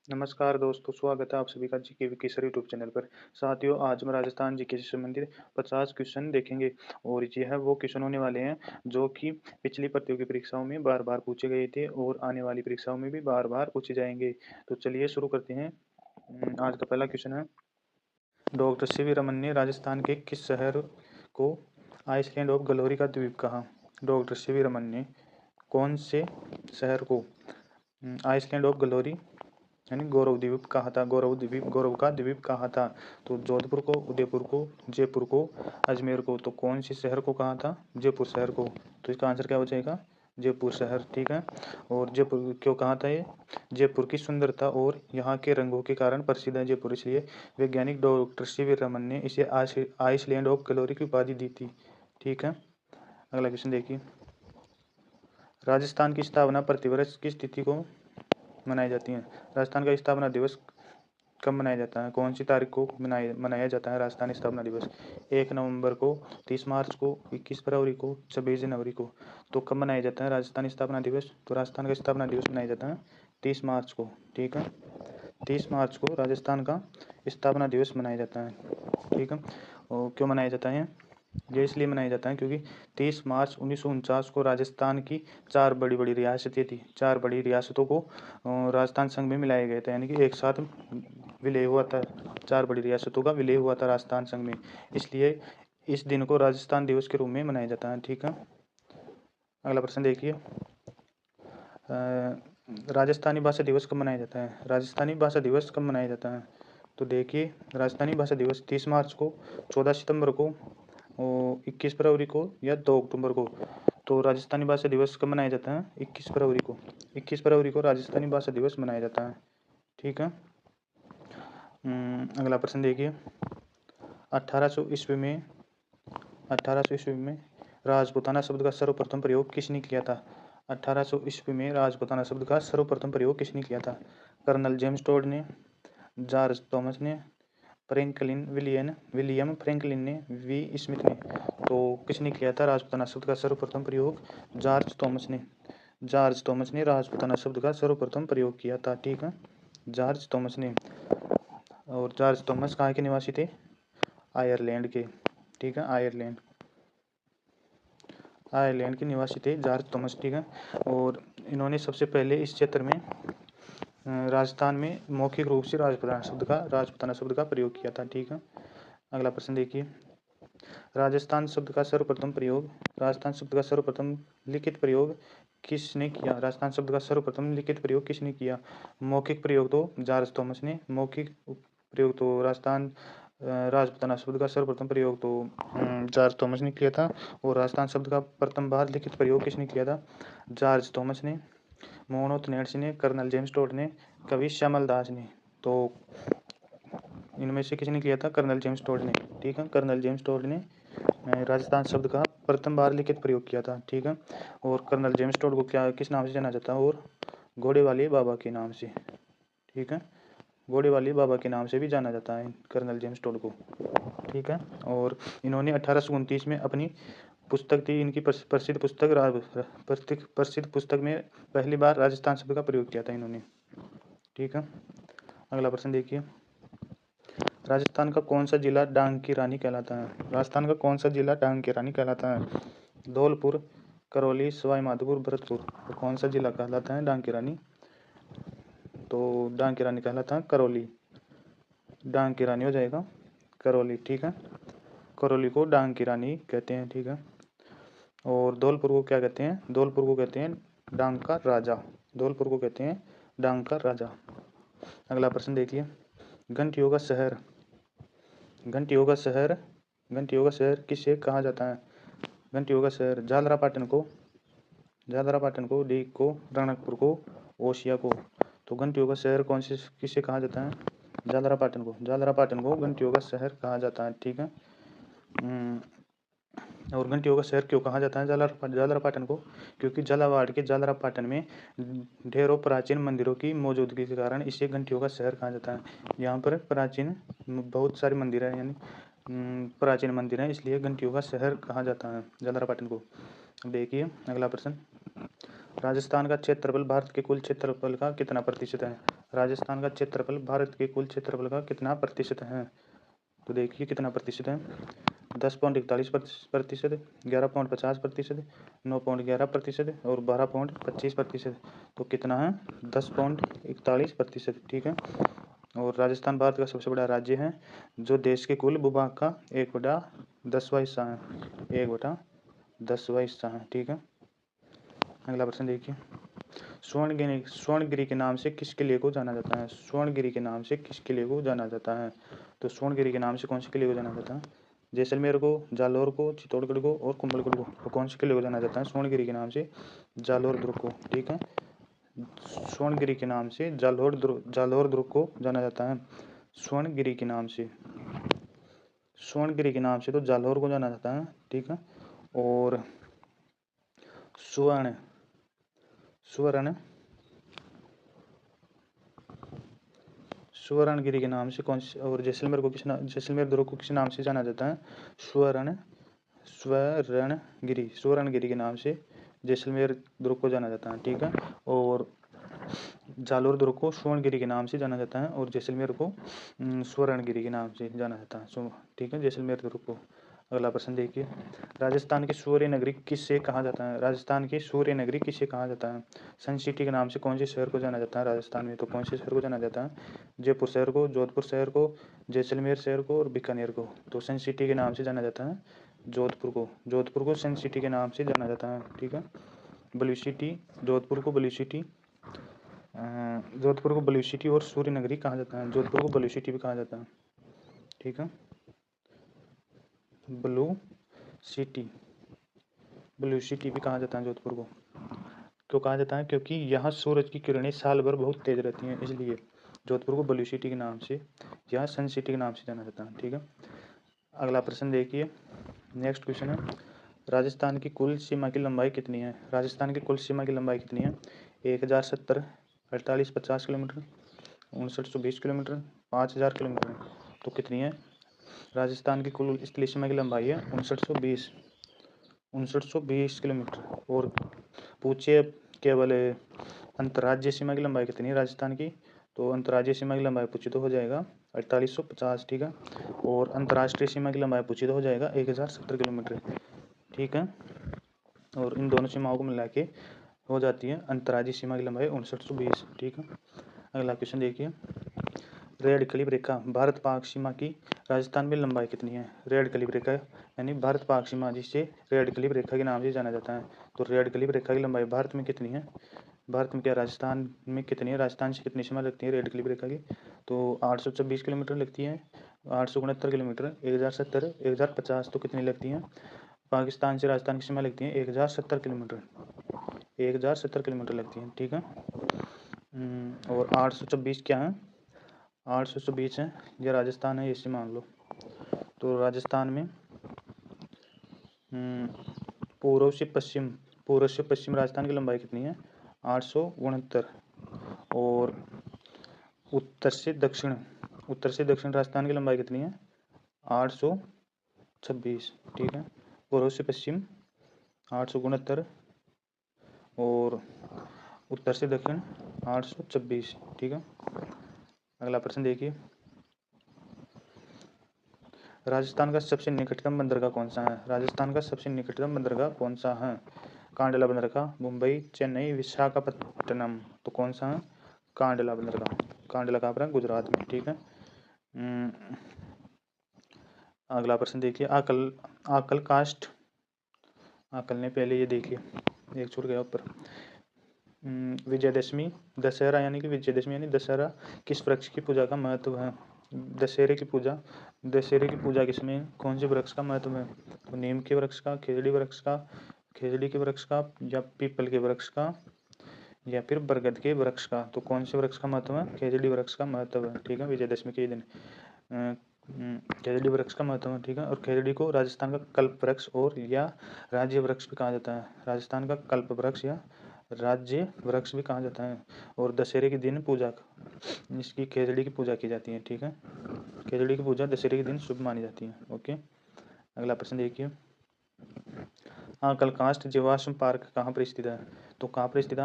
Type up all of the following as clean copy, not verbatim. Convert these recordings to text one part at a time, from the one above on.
नमस्कार दोस्तों, स्वागत है आप सभी का GK Vicky sir YouTube channel पर। साथियों, आज हम राजस्थान जीके से संबंधित 50 क्वेश्चन देखेंगे और ये है वो क्वेश्चन होने वाले हैं जो कि पिछली प्रतियोगी परीक्षाओं में बार-बार पूछे गए थे और आने वाली परीक्षाओं में भी बार-बार पूछे जाएंगे। तो चलिए शुरू करते हैं। आज का पहला क्वेश्चन है, डॉक्टर सीवी रमन ने राजस्थान के किस शहर को आइसलैंड ऑफ ग्लोरी का द्वीप कहा? डॉक्टर सीवी रमन ने कौन से शहर को आइसलैंड ऑफ ग्लोरी यानी गौरव द्वीप कहा था? गौरव का द्वीप कहा था? तो जोधपुर को, उदयपुर को, जयपुर को, अजमेर को। तो कौन सी शहर को कहा था? जयपुर शहर को। तो इसका आंसर क्या हो जाएगा? जयपुर शहर। ठीक है। और जयपुर क्यों कहा था ये? जयपुर की सुंदरता और यहाँ के रंगों के कारण प्रसिद्ध है जयपुर, इसलिए वैज्ञानिक डॉक्टर सीवी रमन ने इसे आइसलैंड ऑफ ग्लोरी की उपाधि दी थी। ठीक है। अगला क्वेश्चन देखिए, राजस्थान की स्थापना प्रतिवर्ष किस तिथि को मनाई जाती है? राजस्थान का स्थापना दिवस कब मनाया जाता है? कौन सी तारीख को मनाया जाता है राजस्थान स्थापना दिवस? 1 नवंबर को, 30 मार्च को, 21 फरवरी को, 26 जनवरी को। तो कब मनाया जाता है राजस्थान स्थापना दिवस? तो राजस्थान का स्थापना दिवस मनाया जाता है 30 मार्च को। ठीक है। 30 मार्च को राजस्थान का स्थापना दिवस मनाया जाता है। ठीक है। और क्यों मनाया जाता है? ये इसलिए मनाया जाता है क्योंकि 30 मार्च 1949 को राजस्थान की 4 बड़ी बड़ी रियासतें थी। 4 बड़ी रियासतों को राजस्थान संघ में मिलाया गया था, यानी कि एक साथ विलय हुआ था। 4 बड़ी रियासतों का विलय हुआ था राजस्थान संघ में, इसलिए इस दिन को राजस्थान दिवस के रूप में मनाया जाता है। ठीक है। अगला प्रश्न देखिए, राजस्थानी भाषा दिवस कब मनाया जाता है? राजस्थानी भाषा दिवस कब मनाया जाता है? तो देखिए, राजस्थानी भाषा दिवस 30 मार्च को, 14 सितंबर को, और 21 फरवरी को या 2 अक्टूबर को। तो राजस्थानी भाषा दिवस कब मनाया जाता है? 21 फरवरी को। 21 फरवरी को राजस्थानी भाषा दिवस मनाया जाता है। ठीक है। अगला प्रश्न देखिए, 1800 ईस्वी में 1800 ईस्वी में राजपूताना शब्द का सर्वप्रथम प्रयोग किसने किया था? 1800 ईस्वी में राजपूताना शब्द का सर्वप्रथम प्रयोग किसने किया था? कर्नल जेम्स टोड ने, जॉर्ज थॉमस ने, विलियम फ्रैंकलिन ने, वी स्मिथ ने। तो किसने किया था राजपूताना शब्द का सर्वप्रथम प्रयोग? जॉर्ज थॉमस ने। जॉर्ज थॉमस ने राजपूताना शब्द का सर्वप्रथम प्रयोग किया था। ठीक है। जॉर्ज थॉमस ने। और जॉर्ज थॉमस कहाँ के निवासी थे? आयरलैंड के। ठीक है। आयरलैंड के निवासी थे जॉर्ज थॉमस। ठीक है। और इन्होंने सबसे पहले इस क्षेत्र में राजस्थान में मौखिक रूप से राजपूताना शब्द का प्रयोग किया था। ठीक है। अगला प्रश्न देखिए, राजस्थान शब्द का सर्वप्रथम लिखित प्रयोग किसने किया? राजस्थान शब्द का सर्वप्रथम लिखित प्रयोग किसने किया? मौखिक प्रयोग तो जॉर्ज थॉमस ने, मौखिक प्रयोग तो राजपूताना शब्द का सर्वप्रथम प्रयोग तो जॉर्ज थॉमस ने किया था। और राजस्थान शब्द का प्रथम बार लिखित प्रयोग किसने किया था? जॉर्ज थॉमस ने, मोहनोत नेट्स ने, कर्नल जेम्स टोड ने, कवि श्यामल दास ने। तो इनमें से किसने किया था? कर्नल जेम्स टोड ने। ठीक है। कर्नल जेम्स टोड ने राजस्थान शब्द का प्रथम बार लिखित प्रयोग किया था। ठीक है। और कर्नल जेम्स टोड को किस नाम से जाना जाता है? और घोड़े वाले बाबा के नाम से। ठीक है। घोड़े वाले बाबा के नाम से भी जाना जाता है कर्नल जेम्स टोड को। ठीक है। और इन्होंने 1829 में अपनी पुस्तक थी, इनकी प्रसिद्ध पुस्तक में पहली बार राजस्थान शब्द का प्रयोग किया था इन्होंने। ठीक है। अगला प्रश्न देखिए, राजस्थान का कौन सा जिला डांग की रानी कहलाता है? राजस्थान का कौन सा जिला डांग की रानी कहलाता है? धौलपुर, करौली, सवाई माधोपुर, भरतपुर। तो कौन सा जिला कहलाता है डांग की रानी? तो डांग की रानी कहलाता है करौली। डांग की रानी हो जाएगा करौली। ठीक है। करौली को डांग की रानी कहते हैं। ठीक है। और धौलपुर को क्या कहते हैं? धौलपुर को कहते हैं डांग का राजा। धौलपुर को कहते हैं डांग का राजा। अगला प्रश्न देखिए, घंटियों का शहर घंटियों का शहर किसे कहा जाता है? घंटियों का शहर झालरापाटन को, डीग को, रणकपुर को, ओसिया को। तो घंटियों का शहर किसे कहा जाता है? झालरापाटन को घंटियों का शहर कहा जाता है। ठीक है। और घंटियों का शहर क्यों कहा जाता है झालरापाटन को? क्योंकि झालावाड़ के झालरापाटन में ढेरों प्राचीन मंदिरों की मौजूदगी के कारण इसे घंटियों का शहर कहा जाता है। यहाँ पर बहुत सारे मंदिर हैं, यानी प्राचीन मंदिर हैं, इसलिए घंटियों का शहर कहा जाता है झालरापाटन को। देखिए अगला प्रश्न, राजस्थान का क्षेत्रफल भारत के कुल क्षेत्रफल का कितना प्रतिशत है? राजस्थान का क्षेत्रफल भारत के कुल क्षेत्रफल का कितना प्रतिशत है? तो देखिए कितना प्रतिशत है, 10.41%, 11.50%, 9.11% और 12.25%। तो कितना है, 10.41%। ठीक है। और राजस्थान भारत का सबसे बड़ा राज्य है जो देश के कुल भूभाग का 1/10वां हिस्सा है, 1/10वां हिस्सा है। ठीक है। अगला प्रश्न देखिए, स्वर्णगिरी के नाम से किस किले को जाना जाता है? स्वर्णगिरी के नाम से किस किले को जाना जाता है? तो स्वर्णगिरी के नाम से कौन से किले को जाना जाता है? जैसलमेर को, जालौर को, चित्तौड़गढ़ को और कुंभलगढ़ को। तो कौन से किले को जाना जाता है स्वर्णगिरी के नाम से? जालौर दुर्ग को। ठीक है। स्वर्णगिरी के नाम से जालौर दुर्ग को जाना जाता है। स्वर्णगिरी के नाम से, स्वर्णगिरी के नाम से तो जालौर को जाना जाता है। ठीक है। और सुवर्णगिरी के नाम से कौन से, और जैसलमेर को जैसलमेर दुर्ग को किस नाम से जाना जाता है? सुवर्णगिरी के नाम से जैसलमेर दुर्ग को जाना जाता है। ठीक है। और जालौर दुर्ग को स्वर्णगिरी के नाम से जाना जाता है और जैसलमेर को सुवर्णगिरी के नाम से जाना जाता है। ठीक है, जैसलमेर दुर्ग को। अगला प्रश्न देखिए, राजस्थान की सूर्य नगरी किससे कहा जाता है? राजस्थान की सूर्य नगरी किससे कहा जाता है? सन सिटी के नाम से कौन से शहर को जाना जाता है राजस्थान में? तो कौन से शहर को जाना जाता है? जयपुर शहर को, जोधपुर शहर को, जैसलमेर शहर को और बीकानेर को। तो सन सिटी के नाम से जाना जाता है जोधपुर को। जोधपुर को सन सिटी के नाम से जाना जाता है। ठीक है। ब्लू सिटी, जोधपुर को ब्लू सिटी, जोधपुर को ब्लू सिटी और सूर्य नगरी कहा जाता है। जोधपुर को ब्लू सिटी भी कहा जाता है। ठीक है। ब्लू सिटी भी कहा जाता है जोधपुर को। क्यों कहा जाता है? क्योंकि यहाँ सूरज की किरणें साल भर बहुत तेज रहती हैं, इसलिए जोधपुर को ब्लू सिटी के नाम से या सन सिटी के नाम से जाना जाता है। ठीक है। अगला प्रश्न देखिए, नेक्स्ट क्वेश्चन है, राजस्थान की कुल सीमा की लंबाई कितनी है? राजस्थान की कुल सीमा की लंबाई कितनी है? 1070, 4850 किलोमीटर, 5920 किलोमीटर, 5000 किलोमीटर। तो कितनी है? राजस्थान की कुल स्थलीय सीमा की लंबाई है 5920 किलोमीटर। और पूछे केवल अंतर्राज्यीय सीमा की लंबाई कितनी है राजस्थान की? तो अंतर्राज्यीय सीमा की लंबाई पूछी तो हो जाएगा 4850। ठीक है। और अंतर्राष्ट्रीय सीमा की लंबाई पूछी तो हो जाएगा 1070 किलोमीटर। ठीक है। और इन दोनों सीमाओं को मिला के हो जाती है अंतर्राज्यीय सीमा की लंबाई 5920। ठीक है। अगला क्वेश्चन देखिए, रेड क्लिफ रेखा भारत पाक सीमा की राजस्थान में लंबाई कितनी है? रेड क्लिफ रेखा यानी भारत पाक सीमा, जिसे रेड क्लिफ रेखा के नाम से जाना जाता है। तो रेड क्लिफ रेखा की लंबाई भारत में कितनी है? भारत में क्या, राजस्थान में कितनी है? राजस्थान से कितनी सीमा लगती है रेड क्लिफ रेखा की? तो 826 किलोमीटर लगती है, 869 किलोमीटर, 1070, 1050। तो कितनी लगती है? पाकिस्तान से राजस्थान की सीमा लगती है 1070 किलोमीटर, 1070 किलोमीटर लगती है। ठीक है। और 826 क्या है? 826 है, ये राजस्थान है, इसे मान लो। तो राजस्थान में पूर्व से पश्चिम राजस्थान की लंबाई कितनी है? 869। और उत्तर से दक्षिण राजस्थान की लंबाई कितनी है? 826। ठीक है। पूर्व से पश्चिम 869 और उत्तर से दक्षिण 826। ठीक है। अगला प्रश्न देखिए, राजस्थान का सबसे निकटतम बंदरगाह कौन सा है? राजस्थान का सबसे निकटतम बंदरगाह कौन सा है? कांडला बंदरगाह, मुंबई, चेन्नई, विशाखापट्टनम। तो कौन सा है? कांडला बंदरगाह। कांडला कहाँ पर है? गुजरात में। ठीक है। अगला प्रश्न देखिए, आकल कास्ट, आकल ने पहले ये देखिए एक छूट गया ऊपर, विजयदशमी, दशहरा यानी कि विजयदशमी यानी दशहरा किस वृक्ष की पूजा का महत्व है? दशहरे की पूजा किसमें, कौन से वृक्ष का महत्व है? तो नीम के वृक्ष का, खेजड़ी के वृक्ष का, या पीपल के वृक्ष का, या फिर बरगद के वृक्ष का। तो कौन से वृक्ष का महत्व है? खेजड़ी वृक्ष का महत्व है। ठीक है। विजयदशमी के दिन खेजड़ी वृक्ष का महत्व है। ठीक है। और खेजड़ी को राजस्थान का कल्प वृक्ष और या राज्य वृक्ष भी कहा जाता है। राजस्थान का कल्प वृक्ष या राज्य वृक्ष भी कहा जाता है। और दशहरे के दिन इसकी खेजड़ी की पूजा की जाती है। ठीक है। खेजड़ी की पूजा दशहरे के दिन शुभ मानी जाती है। ओके। अगला प्रश्न देखिए, आकलकाष्ठ जीवाश्म पार्क कहाँ पर स्थित है? तो कहाँ पर स्थित है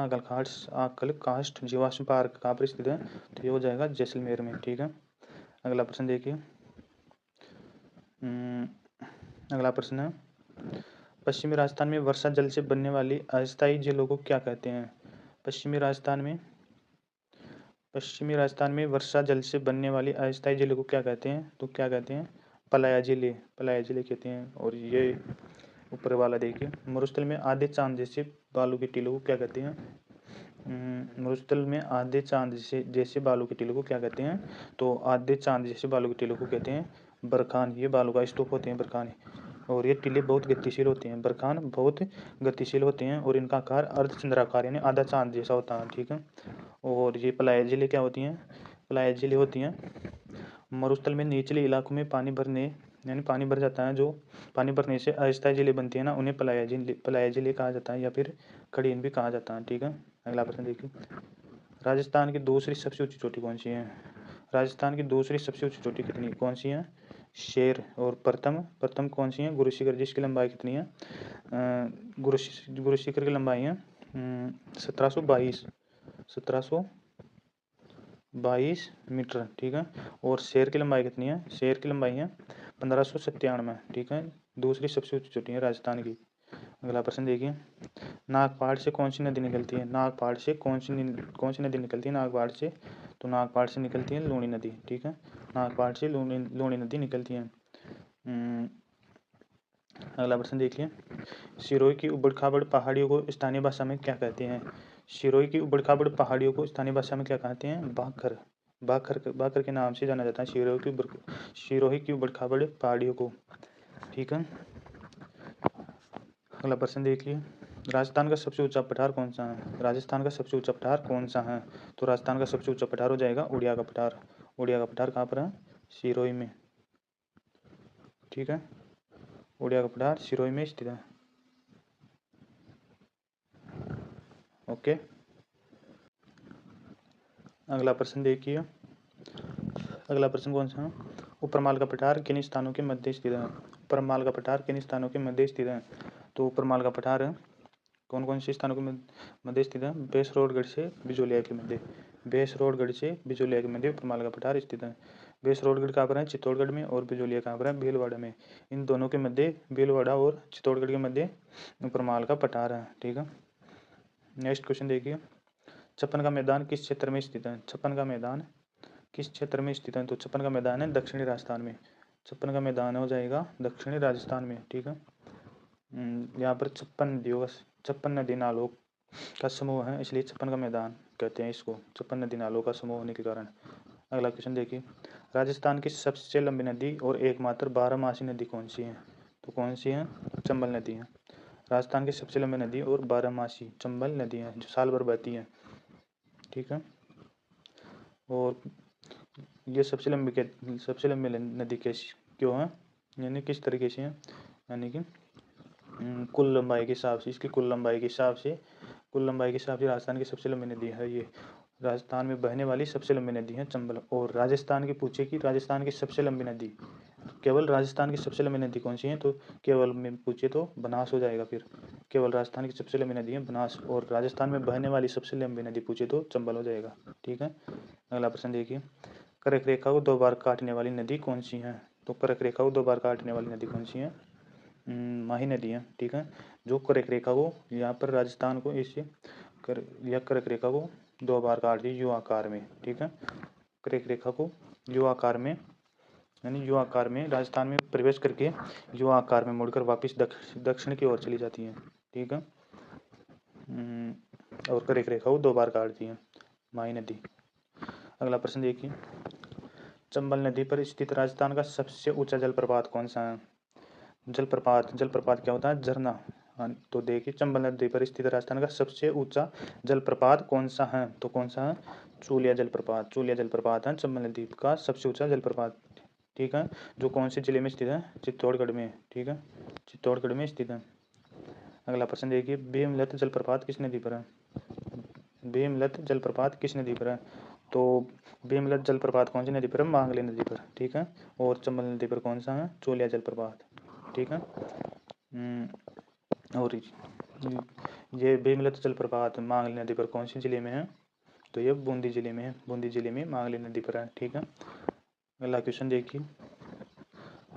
आकलकाष्ठ जीवाश्म पार्क कहाँ पर स्थित है? तो ये हो जाएगा जैसलमेर में। ठीक है, अगला प्रश्न देखिए। अगला प्रश्न है, पश्चिमी राजस्थान में वर्षा जल से बनने वाली अस्थायी झीलों को क्या कहते हैं? पश्चिमी राजस्थान में वर्षा जल से बनने वाली अस्थायी झीलों को क्या कहते हैं? तो क्या कहते हैं? पलाया झीलें कहते हैं। और ये ऊपर वाला देखिए, मरुस्थल में आधे चांद जैसे बालू के टीलों को क्या कहते हैं? मरुस्थल में आधे चांद जैसे बालू के टीलों को क्या कहते हैं? तो आधे चांद जैसे बालू के टीलों को कहते हैं बरखान। ये बालू का स्तूप होते हैं बरखान, और ये टीले बहुत गतिशील होते हैं। बरखान बहुत गतिशील होते हैं और इनका आकार अर्धचंद्राकार यानी आधा चांद जैसा होता है। ठीक है, और ये पलाया झीलें क्या होती हैं? पलाया झीलें होती हैं मरुस्थल में निचले इलाकों में पानी भर जाता है। जो पानी भरने से अस्थायी झीलें बनती है ना, उन्हें पलाया झीलें कहा जाता है या फिर खड़ीन भी कहा जाता है। ठीक है, अगला प्रश्न देखिए। राजस्थान की दूसरी सबसे ऊंची चोटी कौन सी है? राजस्थान की दूसरी सबसे ऊंची चोटी कौन सी है? शेर। और प्रथम कौन सी है? गुरु शिखर, जिसकी लंबाई कितनी है? गुरु शिखर की लंबाई है 1722 मीटर। ठीक है, और शेर की लंबाई कितनी है? शेर की लंबाई है 1597। ठीक है, दूसरी सबसे ऊंची चोटी है राजस्थान की। अगला प्रश्न देखिए। नागपाड़ से कौन सी नदी निकलती है? नागपाड़ से कौन सी नदी निकलती है? नागपाड़ से तो नागपाड़ से निकलती है लूणी नदी। ठीक है, नागपाड़ से लूणी नदी निकलती है। अगला प्रश्न देखिए। सिरोही की उबड़ खाबड़ पहाड़ियों को स्थानीय भाषा में क्या कहते हैं? सिरोही की उबड़ खाबड़ पहाड़ियों को स्थानीय भाषा में क्या कहते हैं? बाखर। बाखर के नाम से जाना जाता है सिरोही की उबड़ खाबड़ पहाड़ियों को। ठीक है, अगला प्रश्न देखिए। राजस्थान का सबसे ऊंचा पठार कौन सा है? राजस्थान का सबसे ऊंचा पठार कौन सा है? तो राजस्थान का सबसे ऊंचा पठार हो जाएगा उड़िया का पठार। उड़िया का पठार कहाँ पर है? सिरोही में। ठीक है, उड़िया का पठार सिरोही में स्थित है। ओके, अगला प्रश्न देखिए। अगला प्रश्न कौन सा है? ऊपरमाल का पठार किन स्थानों के मध्य स्थित है? ऊपरमाल का पठार किन स्थानों के मध्य स्थित है? तो ऊपरमाल का पठार कौन कौन से स्थानों के मध्य स्थित है? बेसरोडगढ़ से बिजोलिया के मध्य। बेसरोडगढ़ से बिजोलिया के मध्य ऊपरमाल का पठार स्थित है। बेसरोडगढ़ कहाँ पर है? चित्तौड़गढ़ में। और बिजोलिया कहाँ पर है? भीलवाड़ा में। इन दोनों के मध्य, भीलवाड़ा और चित्तौड़गढ़ के मध्य ऊपरमाल का पठार है। ठीक है, नेक्स्ट क्वेश्चन देखिए। छप्पन का मैदान किस क्षेत्र में स्थित है? छप्पन का मैदान किस क्षेत्र में स्थित है? तो छप्पन का मैदान है दक्षिणी राजस्थान में। छप्पन का मैदान हो जाएगा दक्षिणी राजस्थान में। ठीक है, यहाँ पर 56 नदी नालों का समूह है, इसलिए छप्पन का मैदान कहते हैं इसको, 56 नदी नालों का समूह होने के कारण। अगला क्वेश्चन देखिए। राजस्थान की सबसे लंबी नदी और एकमात्र 12मासी नदी कौन सी है? तो कौन सी है? चंबल नदी है। राजस्थान की सबसे लंबी नदी और 12मासी चंबल नदी है, जो साल भर बहती है। ठीक है, और ये सबसे लंबी नदी कैसी क्यों है, यानी किस तरीके से है? यानी कि कुल लंबाई के हिसाब से, इसकी कुल लंबाई के हिसाब से राजस्थान की सबसे लंबी नदी है ये। राजस्थान में बहने वाली सबसे लंबी नदी है चंबल। और राजस्थान की पूछे कि राजस्थान की सबसे लंबी नदी, केवल राजस्थान की सबसे लंबी नदी कौन सी है? तो केवल में पूछे तो बनास हो जाएगा। फिर केवल राजस्थान की सबसे लंबी नदी है बनास, और राजस्थान में बहने वाली सबसे लंबी नदी पूछे तो चंबल हो जाएगा। ठीक है, अगला प्रश्न देखिए। कर्क रेखा को 2 बार काटने वाली नदी कौन सी है? तो कर्क रेखा को 2 बार काटने वाली नदी कौन सी है? माही नदी है। ठीक है, जो कर्क रेखा को, यहाँ पर राजस्थान को कर्क रेखा को 2 बार काट दी यू आकार में। ठीक है, कर्क रेखा को यू आकार में, यानी यू आकार में राजस्थान में प्रवेश करके यू आकार में मुड़कर वापस दक्षिण की ओर चली जाती है। ठीक है, और कर्क रेखा को 2 बार काटती है माही नदी। अगला प्रश्न देखिए। चंबल नदी पर स्थित राजस्थान का सबसे ऊंचा जलप्रपात कौन सा है? जलप्रपात क्या होता है? झरना। तो देखिए, चंबल नदी पर स्थित राजस्थान का सबसे ऊंचा जलप्रपात कौन सा है? तो कौन सा है? चूलिया जलप्रपात है चंबल नदी का सबसे ऊंचा जलप्रपात। ठीक है, जो कौन से जिले में स्थित है? चित्तौड़गढ़ में। ठीक है, चित्तौड़गढ़ में स्थित है। अगला प्रश्न देखिए। भीमलत जलप्रपात किस नदी पर है? भीमलत जलप्रपात किस नदी पर है? तो भीमलत जलप्रपात कौन सी नदी पर है? मांगले नदी पर। ठीक है, और चंबल नदी पर कौन सा है? चोलिया जलप्रपात। ठीक है, और ये बेमिलत जलप्रपात मांगली नदी पर कौन सी जिले में है? तो ये बूंदी जिले में है। बूंदी जिले में मांगली नदी पर है। ठीक है, अगला क्वेश्चन देखिए,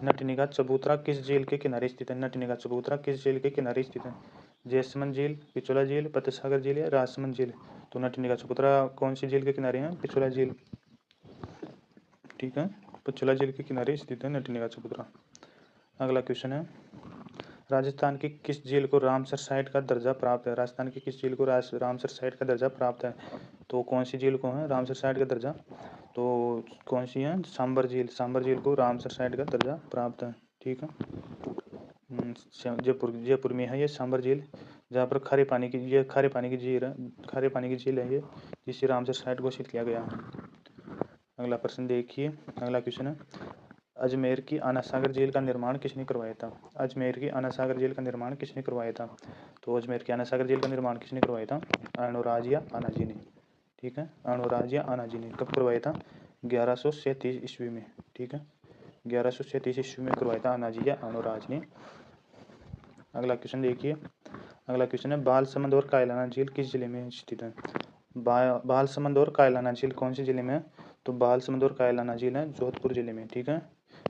नटनिगा चबूतरा किस झील के किनारे स्थित है? नटनिगा चबूतरा किस झील के किनारे स्थित है? जैसमंद झील, पिछोला झील, फतेहसागर झील या राजसमंद झील? तो नटनिगा चबूतरा कौन सी झील के किनारे है? पिछोला झील। ठीक है, पिछोला झील के किनारे स्थित है नटनिगा चबूतरा। अगला क्वेश्चन है, राजस्थान की किस झील को रामसर साइट का दर्जा प्राप्त है? राजस्थान की किस झील को रामसर साइट का दर्जा प्राप्त है? तो कौन सी झील को है रामसर साइट का दर्जा? तो कौन सी है? सांबर झील। सांबर झील को रामसर साइट का दर्जा प्राप्त है। ठीक है, जयपुर में है ये सांबर झील, जहाँ पर खारे पानी की झील है, खारे पानी की झील है ये, जिसे रामसर साइट घोषित किया गया है। अगला प्रश्न देखिए, अगला क्वेश्चन है, अजमेर की आना सागर झील का निर्माण किसने करवाया था? अजमेर की आना सागर झील का निर्माण किसने करवाया था? तो अजमेर की आना सागर झील का निर्माण किसने करवाया था? अर्णोराज या आनाजी ने। ठीक है, अर्णोराज या आनाजी ने कब करवाया था? 1137 ईस्वी में। ठीक है, 1137 ईस्वी में करवाया था आनाजी या अर्णोराज ने। अगला क्वेश्चन देखिए, अगला क्वेश्चन है, बालसमंद और कायलाना झील किस जिले में स्थित है? बालसमंद और कायलाना झील कौन सी जिले में है? तो बालसमंद और कायलाना झील है जोधपुर जिले में। ठीक है,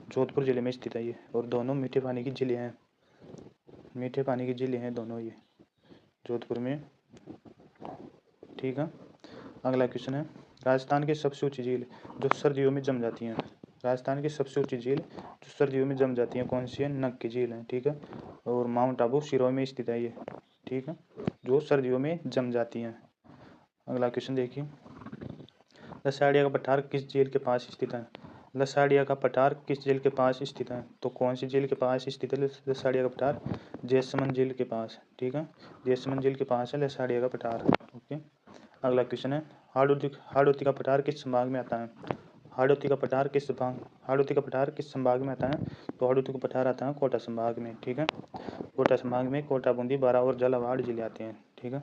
जोधपुर जिले में स्थित है ये, और दोनों मीठे पानी की झीलें हैं। मीठे पानी की झीलें हैं दोनों ये, जोधपुर में। ठीक है, अगला क्वेश्चन है, राजस्थान की सबसे ऊंची झील जो सर्दियों में जम जाती है? राजस्थान की सबसे ऊंची झील जो सर्दियों में जम जाती है कौन सी है? नग की झील है। ठीक है, और माउंट आबू सिरोही में स्थित है ये। ठीक है, जो सर्दियों में जम जाती हैं। अगला क्वेश्चन देखिए, लसाड़िया का पठार किस झील के पास स्थित है? लसाड़िया का पठार किस झील के पास स्थित है? तो कौन सी झील के पास स्थित है लसाड़िया का पठार? जैसमंद झील के पास। ठीक है, जैसमंद झील के पास है लसाड़िया का पठार। ओके, अगला क्वेश्चन है, हाड़ौती का पठार किस संभाग में आता है? हाड़ौती का पठार किस संभाग में आता है? तो हाड़ौती का पठार आता है कोटा संभाग में। ठीक है, कोटा संभाग में कोटा, बूंदी, बारा और झालावाड़ जिले आते हैं। ठीक है,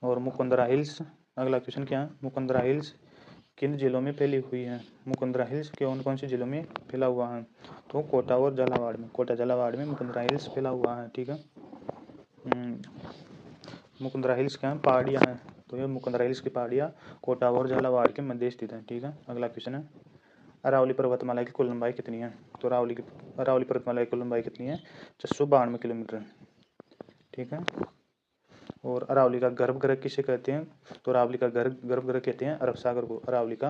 और मुकुंदरा हिल्स, अगला क्वेश्चन क्या है, मुकुंदरा हिल्स किन जिलों में फैली हुई है? मुकुंदरा हिल्स कौन कौन से जिलों में फैला हुआ है? तो कोटा और झालावाड़ में, कोटा झालावाड़ में मुकुंदरा हिल्स फैला हुआ है। ठीक है, मुकुंदरा हिल्स क्या है? पहाड़ियाँ हैं, तो ये मुकुंदरा हिल्स की पहाड़ियाँ कोटा और झालावाड़ के मध्य स्थित है। ठीक है, अगला क्वेश्चन है, अरावली पर्वतमाला की कुल लंबाई कितनी है? तो अरावली पर्वतमाला की कुल लंबाई कितनी है? 692 किलोमीटर। ठीक है, और अरावली का गर्भगृह किसे कहते हैं? तो अरावली का गर्भगृह कहते हैं अरब सागर को। अरावली का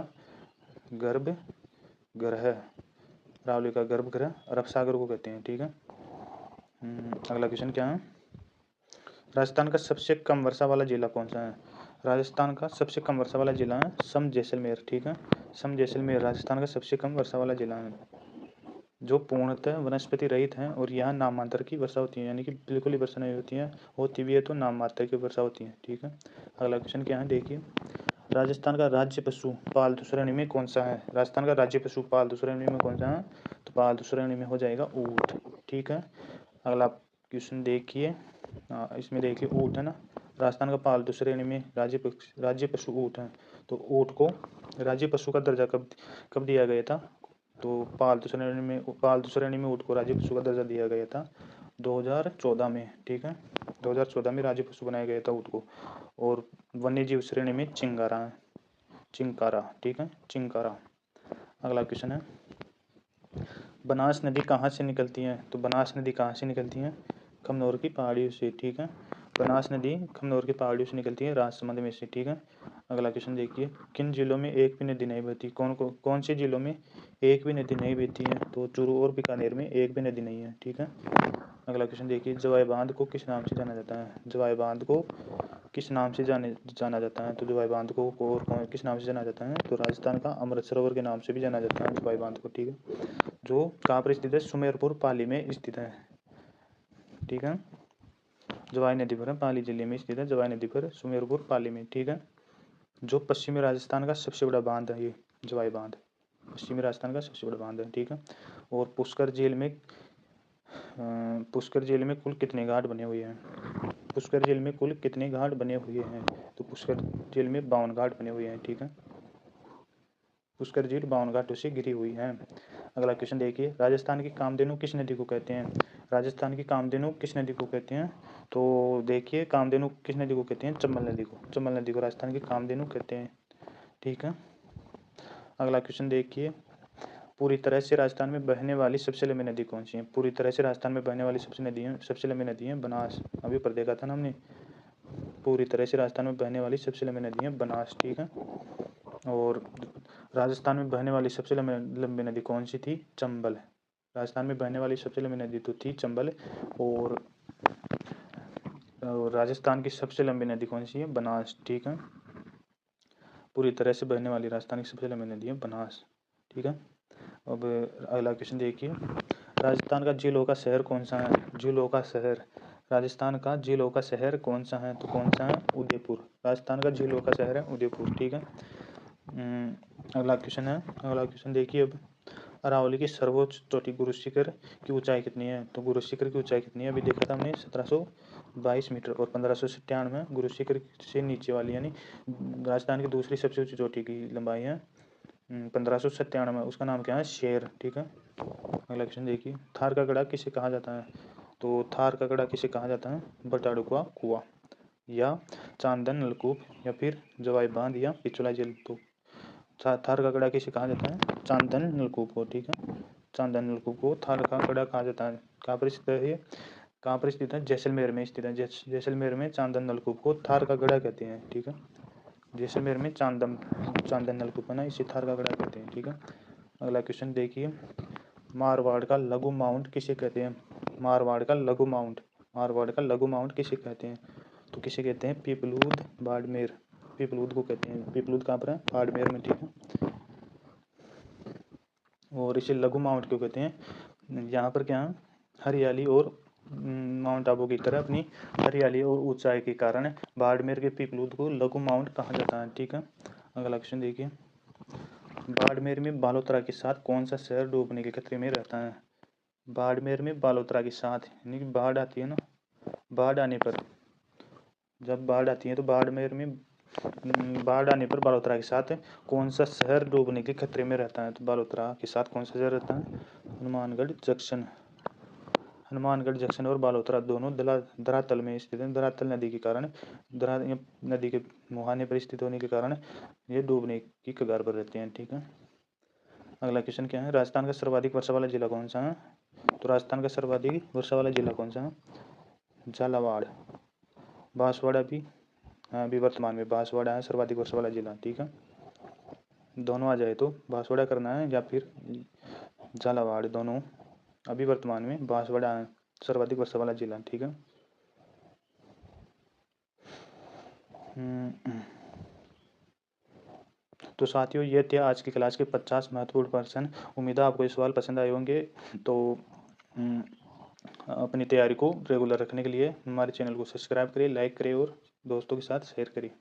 गर्भगृह, अरावली का गर्भगृह अरब सागर को कहते हैं। ठीक है, अगला क्वेश्चन क्या है, राजस्थान का सबसे कम वर्षा वाला जिला कौन सा है? राजस्थान का सबसे कम वर्षा वाला जिला है सम जैसलमेर। ठीक है, सम जैसलमेर राजस्थान का सबसे कम वर्षा वाला जिला है, जो पूर्णतः वनस्पति रहित है, और यहाँ नामांतर की वर्षा होती है, यानी कि बिल्कुल ही वर्षा नहीं होती है, होती भी है तो नाम मात्र की वर्षा होती है। ठीक है, अगला क्वेश्चन क्या है देखिए, राजस्थान का राज्य पशु पालतू श्रेणी में कौन सा है? राजस्थान का राज्य पशु पालतू श्रेणी में कौन सा है? तो पालतू श्रेणी में हो जाएगा ऊँट। ठीक है, अगला क्वेश्चन देखिए, इसमें देखिए ऊँट है ना, राजस्थान का पालतू श्रेणी में राज्य पशु ऊँट है। तो ऊँट को राज्य पशु का दर्जा कब दिया गया था? तो पालतू श्रेणी में ऊँट को राज्य पशु का दर्जा दिया गया था 2014 में। ठीक है, 2014 में राज्य पशु बनाया गया था ऊँट को। और वन्य जीव श्रेणी में चिंकारा है, चिंकारा। ठीक है, चिंकारा। अगला क्वेश्चन है, बनास नदी कहाँ से निकलती है? तो बनास नदी कहाँ से निकलती है? खमनोर की पहाड़ियों से। ठीक है, बनास नदी खमनोर की पहाड़ियों से निकलती है, राजसमंद में से। ठीक है, अगला क्वेश्चन देखिए, किन जिलों में एक भी नदी नहीं बहती? कौन से जिलों में एक भी नदी नहीं बहती है? तो चूरू और बीकानेर में एक भी नदी नहीं है। ठीक है, अगला क्वेश्चन देखिए, जवाई बांध को किस नाम से जाना जाता है? जवाई बांध को किस नाम से जाना जाता है? तो जवाई बांध को और किस नाम से जाना जाता है? तो राजस्थान का अमृत सरोवर के नाम से भी जाना जाता है जवाई बांध को। ठीक है, जो कहाँ पर स्थित है? सुमेरपुर पाली में स्थित है। ठीक है, जवाई नदी पर है, पाली जिले में स्थित है जवाई नदी पर, सुमेरपुर पाली में। ठीक है, जो पश्चिमी राजस्थान का सबसे बड़ा बांध है ये जवाई बांध, पश्चिमी राजस्थान का सबसे बड़ा बांध है। ठीक है, और पुष्कर झील में कुल कितने घाट बने हुए हैं? पुष्कर झील में कुल कितने घाट बने हुए हैं? तो पुष्कर झील में 52 घाट बने हुए हैं। ठीक है, पुष्कर झील 52 घाटों से घिरी हुई है। अगला क्वेश्चन देखिए, राजस्थान की कामधेनु किस नदी को कहते हैं? राजस्थान की कामधेनु किस नदी को कहते हैं? तो देखिए कामधेनु किस नदी को कहते हैं? चंबल नदी को। चंबल नदी को राजस्थान की कामधेनु कहते हैं। ठीक है। अगला क्वेश्चन देखिए, पूरी तरह से राजस्थान में बहने वाली सबसे लंबी नदी कौन सी है? पूरी तरह से राजस्थान में बहने वाली सबसे लंबी नदी है बनास। अभी पर देखा था ना हमने, पूरी तरह से राजस्थान में बहने वाली सबसे लंबी नदी है बनास। ठीक है। और राजस्थान में बहने वाली सबसे लंबी नदी कौन सी थी? चंबल। राजस्थान में बहने वाली सबसे लंबी नदी तो थी चंबल। और राजस्थान की सबसे लंबी नदी कौन सी है? बनास। ठीक है। पूरी तरह से बहने वाली राजस्थान की सबसे लंबी नदी है बनास। ठीक है। अब अगला क्वेश्चन देखिए, राजस्थान का झीलों का शहर कौन सा है? झीलों का शहर, राजस्थान का झीलों का शहर कौन सा है? तो कौन सा है? उदयपुर। राजस्थान का झीलों का शहर है उदयपुर। ठीक है। अगला क्वेश्चन देखिए, अब अरावली की सर्वोच्च चोटी गुरु शिखर की ऊंचाई कितनी है? तो गुरु शिखर की ऊंचाई कितनी है? अभी देखा था हमने 1722 मीटर और 1597 गुरु शिखर से नीचे वाली, यानी राजस्थान की दूसरी सबसे ऊंची चोटी की लंबाई है 1597। उसका नाम क्या है? शेर। ठीक है। अगला क्वेश्चन देखिए, थार का गड़ा किसे कहा जाता है? तो थार का गड़ा किसे कहा जाता है? बटाड़ुआ कुआं, या चांदन नलकूप, या फिर जवाई बांध, या पिछला जल। तो थार का गड़ा किसे कहा जाता है? चांदन नलकूप को। ठीक है। चांदन नलकूप को थार का गड़ा कहा जाता है। कहाँ पर स्थित है ये? कहाँ पर स्थित है? जैसलमेर में स्थित है। जैसलमेर में चांदन नलकूप को थार का गड़ा कहते हैं। ठीक है। जैसलमेर में चांदन नलकूप है ना, इसे थार का गड़ा कहते हैं। ठीक है। अगला क्वेश्चन देखिए, मारवाड़ का लघु माउंट किसे कहते हैं? मारवाड़ का लघु माउंट, मारवाड़ का लघु माउंट किसे कहते हैं? तो किसे कहते हैं? पीपलूद बाड़मेर, पीपलूद को कहते हैं। पीपलूद कहाँ पर है? बाड़मेर में। ठीक है। और इसे लघु माउंट क्यों कहते हैं? यहाँ पर क्या है? हरियाली और माउंट आबू की तरह अपनी हरियाली और ऊंचाई के कारण बाड़मेर के पीपलूद को लघु माउंट कहा जाता है। ठीक है। अगला क्वेश्चन देखिए, बाड़मेर में बालोतरा के साथ कौन सा शहर डूबने के खतरे में रहता है? बाड़मेर में बालोतरा के साथ, यानी कि बाढ़ आती है ना, बाढ़ आने पर, जब बाढ़ आती है तो बाड़मेर में बाढ़ आने पर बालोतरा के साथ कौन सा शहर डूबने के खतरे में रहता है? तो बालोतरा के साथ कौन सा शहर रहता है? हनुमानगढ़ जंक्शन। हनुमानगढ़ जंक्शन और बालोतरा दोनों धरातल में स्थित है। धरातल नदी के कारण, नदी के मुहाने पर स्थित होने के कारण ये डूबने की कगार पर रहते हैं। ठीक है। अगला क्वेश्चन क्या है, राजस्थान का सर्वाधिक वर्षा वाला जिला कौन सा है? तो राजस्थान का सर्वाधिक वर्षा वाला जिला कौन सा है? झालावाड़। बांसवाड़ा भी, अभी वर्तमान में बांसवाड़ा है सर्वाधिक वर्षा वाला जिला। ठीक है। दोनों आ जाए तो बांसवाड़ा करना है या फिर झालावाड़, दोनों। अभी वर्तमान में बांसवाड़ा है सर्वाधिक वर्षा वाला जिला। ठीक है। तो साथियों, ये थे आज की क्लास के 50 महत्वपूर्ण प्रश्न। उम्मीद है आपको ये सवाल पसंद आए होंगे। तो अपनी तैयारी को रेगुलर रखने के लिए हमारे चैनल को सब्सक्राइब करिए, लाइक करिए और दोस्तों के साथ शेयर करिए।